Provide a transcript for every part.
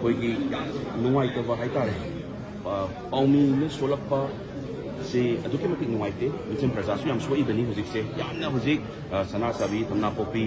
ꯑꯩꯈꯣꯏꯒꯤ ꯌꯥꯝ ꯅꯨꯡꯉꯥꯏꯇꯕ ꯍꯥꯏꯇꯥꯔꯦ ꯄꯥꯎꯃꯤꯅ ꯁꯣꯜꯂꯛꯄ ꯁꯤ ꯑꯗꯨꯛꯀꯤ ꯃꯇꯤꯛ ꯅꯨꯡꯉꯥꯏꯇꯦ ꯃꯤꯆꯝ ꯄ꯭ꯔꯖꯥꯁꯨ ꯌꯥꯝ ꯁꯣꯛꯏꯕꯅꯤ ꯍꯧꯖꯤꯛꯁꯦ ꯌꯥꯝꯅ ꯍꯧꯖꯤꯛ ꯁꯅꯥꯁꯥꯕꯤ ꯊꯝꯅꯥꯄꯣꯛꯄꯤ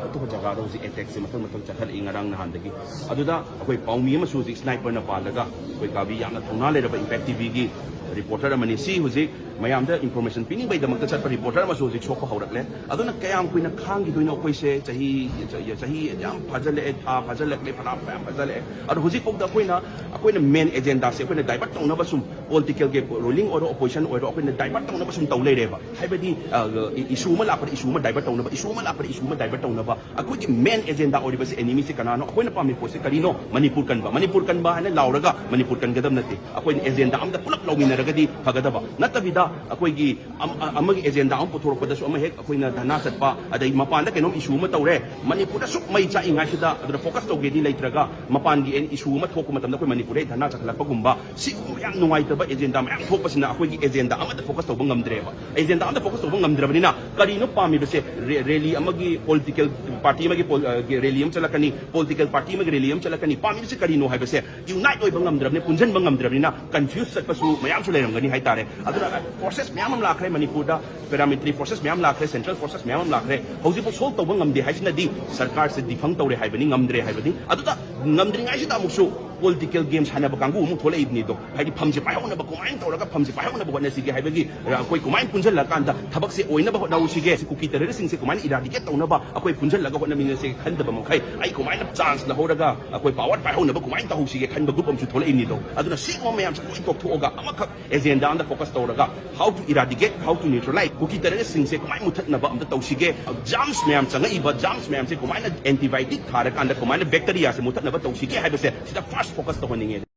ꯑꯇꯣꯞꯄ ꯖꯒꯥꯗ ꯍꯧꯖꯤꯛ ꯑꯦꯇꯦꯛꯁꯦ ꯃꯊꯪ ꯆꯠꯊꯔꯛꯏ ꯉꯔꯥꯡ ꯅꯍꯥꯟꯗꯒꯤ ꯑꯗꯨꯗ ꯑꯩꯈꯣꯏ ꯄꯥꯎꯃꯤ ꯑꯃꯁꯨ ꯍꯧꯖꯤꯛ ꯁ꯭ꯅꯥꯏꯄꯔꯅ ꯄꯥꯜꯂꯒ ꯑꯩꯈꯣꯏ ꯀꯥꯕꯤ ꯌꯥꯝꯅ ꯊꯧꯅꯥ ꯂꯩꯔꯕ ꯏꯝꯄꯦꯛ ꯇꯤꯚꯤꯒꯤ ꯔꯤꯄꯣर्टर अमनी सी हुजिक मयामदा इंफॉर्मेशन पीनिंगबैदमक्ता चटपा रिपोर्टर अमसु हुजिक सोकपा हौरकले अदुना कयाम कुइना खांगिदोइनो अखोइसे चही याम फाजले था फाजलकले फना याम फाजले अदु हुजिक पोकदा अखोइना मेन एजेंडा से अखोइना डाइवर्ट तौनबा सुम पॉलिटिकल के रूलिंग और ऑपोजिशन और अखोइना डाइवर्ट तौनबा सुम तौ लेरेबा हाइबदी इशू मा लापर इशू मा डाइवर्ट तौनबा इशू मा लापर इशू मा डाइवर्ट तौनबा अखोइगी मेन एजेंडा ओरिबसे एनिमी से कनानो अखोइना पामी पोसे करिनो मणिपुर कनबा हाने लाउरगा मणिपुर कनगदम नते अखोइना एजेंडा अमदा पुलप लौमिनरगदी फगदबा नतबिदा अखोइगी अमगी एजेंडा अम पुथोरपदसु अम हेक अखोइना धना चटपा अदई मपानदा केनोम इशू मा तौरे मणिपुर सुक मई चाइंगासिदा अदुदा फोकस तौगेदी लेत्रगा मपानगी इशू मा थोकु मतमदा अखोइ मणिपुर धना चखलपगुंबा सिगुम याम नुंगाइतबा एजेंडा मयाम थोकपसिना अखोइगी एजेंडा अमदा फोकस तौबा ngamdreba एजेंडा अमदा फोकस तौबा ngamdrabnina करिनो पामिबसे रैली अमगी पॉलिटिकल पार्टी अमगी रैली अम चलकनी पॉलिटिकल पार्टी अमगी रैली अम चलकनी पामिबसे करिनो हाइबसे यूनाइट ओइबा ngamdrabne punjanba ngamdrabnina कंफ्यूज चटपसु मयाम सु लेरंगनी हाइतारे अदुना फोर्सेस मयाम अम लाखरे मणिपुरदा पैरामिलिटरी फोर्सेस मयाम लाखरे सेंट्रल फोर्सेस मयाम अम लाखरे हौजिपो सोल्व तौबा ngamde हाइसिनदी सरकार से डिफंग तौरे हाइबनी ngamdre हाइबनी अदुदा ngamdringaisida अमुसु पॉलिटिकल गेम सानब कांगू अमुक थोलैबनिदो हाइदि फमसे पाइहौनबा कुमाइन तौरगा फमसे पाइहौनबा होनसिगे हाइबगी अखोइ कुमाइन पुंजलकांदा थबकसे ओइनबा होनाउसिगे कुकी टेररिस्टसिंगसे कुमाइन इराडिकेट तौनबा अखोइ पुंजलगा होनमिनसे खंदबा मखै आई कुमाइन चांस लहौरगा अखोइ पावर पाइहौनबा कुमाइन तौसिगे खंबा ग्रुप अमसु थोलैबनिदो अदुना सिगो मयाम से लोइ तोकथोगा अमखक एजेंडा अंदा फोकस तौरगा how to eradicate how to neutralise Kuki टेररिस्टसिंगसे कुमाइन मुथतनबा अमदा तौसिगे जाम्स मयाम चंगइबा जाम्स मयाम से कुमाइन एंटीबायोटिक थारकांदा कुमाइन बैक्टीरिया से मुथतनबा तौसिगे हाइबसे सिदा फर्स्ट फोकस तौहनिंगे